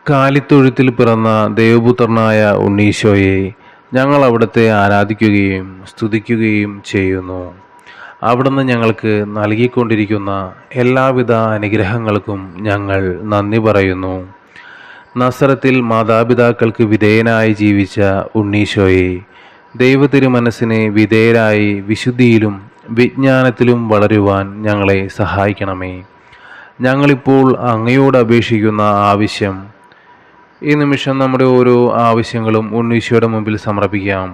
കാലിത്തൊഴുത്തിൽ പിറന്ന ദൈവപുത്രനായ ഉണ്ണീശോയെ ഞങ്ങൾ അവിടുത്തെ ആരാധിക്കുകയും സ്തുതിക്കുകയും ചെയ്യുന്നു. അവിടുന്ന് ഞങ്ങൾക്ക് നൽകിക്കൊണ്ടിരിക്കുന്ന എല്ലാവിധ അനുഗ്രഹങ്ങൾക്കും ഞങ്ങൾ നന്ദി പറയുന്നു. നസറത്തിൽ മാതാപിതാക്കൾക്ക് വിധേയനായി ജീവിച്ച ഉണ്ണീശോയെ, ദൈവതിരുമനസ്സിന് വിധേയരായി വിശുദ്ധിയിലും വിജ്ഞാനത്തിലും വളരുവാൻ ഞങ്ങളെ സഹായിക്കണമേ. ഞങ്ങളിപ്പോൾ അങ്ങയോട് അപേക്ഷിക്കുന്ന ആവശ്യം, ഈ നിമിഷം നമ്മുടെ ഓരോ ആവശ്യങ്ങളും ഉണ്ണീശോയുടെ മുമ്പിൽ സമർപ്പിക്കാം.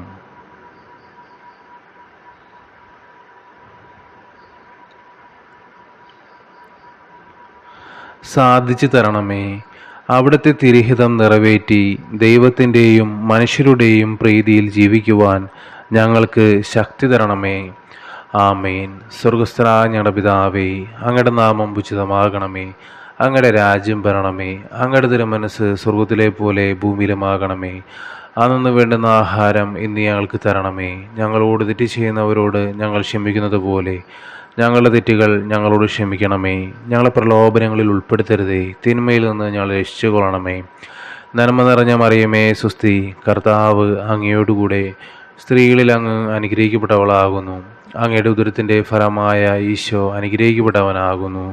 സാധിച്ചു തരണമേ. അവിടുത്തെ തിരുഹിതം നിറവേറ്റി ദൈവത്തിൻ്റെയും മനുഷ്യരുടെയും പ്രീതിയിൽ ജീവിക്കുവാൻ ഞങ്ങൾക്ക് ശക്തി തരണമേ. ആമേൻ. സ്വർഗസ്ഥനായ ഞങ്ങളുടെ പിതാവേ, അങ്ങയുടെ നാമം ഉചിതമാകണമേ. അങ്ങയുടെ രാജ്യം വരണമേ. അങ്ങയുടെ തിരുമനസ്സ് സ്വർഗത്തിലെ പോലെ ഭൂമിയിലുമാകണമേ. അന്നു വേണ്ടുന്ന ആഹാരം ഇന്ന് ഞങ്ങൾക്ക് തരണമേ. ഞങ്ങളോട് തെറ്റ് ചെയ്യുന്നവരോട് ഞങ്ങൾ ക്ഷമിക്കുന്നത് പോലെ ഞങ്ങളുടെ തെറ്റുകൾ ഞങ്ങളോട് ക്ഷമിക്കണമേ. ഞങ്ങളെ പ്രലോഭനങ്ങളിൽ ഉൾപ്പെടുത്തരുതേ, തിന്മയിൽ നിന്ന് ഞങ്ങൾ രക്ഷിച്ചുകൊള്ളണമേ. നന്മ നിറഞ്ഞ മറിയമേ സ്വസ്തി, കർത്താവ് അങ്ങയോടുകൂടെ സ്ത്രീകളിൽ അങ്ങ് അനുഗ്രഹിക്കപ്പെട്ടവളാകുന്നു. അങ്ങയുടെ ഉദരത്തിൻ്റെ ഫലമായ ഈശോ അനുഗ്രഹിക്കപ്പെട്ടവനാകുന്നു.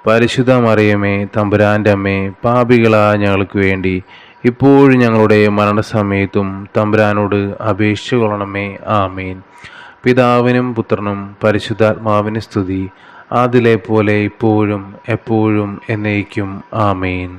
പരിശുദ്ധ മറിയമേ തമ്പുരാൻ്റെ അമ്മേ, പാപികളായ ഞങ്ങൾക്ക് വേണ്ടി ഇപ്പോഴും ഞങ്ങളുടെ മരണസമയത്തും തമ്പുരാനോട് അപേക്ഷിച്ചു കൊള്ളണമേ. ആമേൻ. പിതാവിനും പുത്രനും പരിശുദ്ധാത്മാവിന് സ്തുതി, അതിലെ പോലെ ഇപ്പോഴും എപ്പോഴും എന്നേക്കും. ആമേൻ.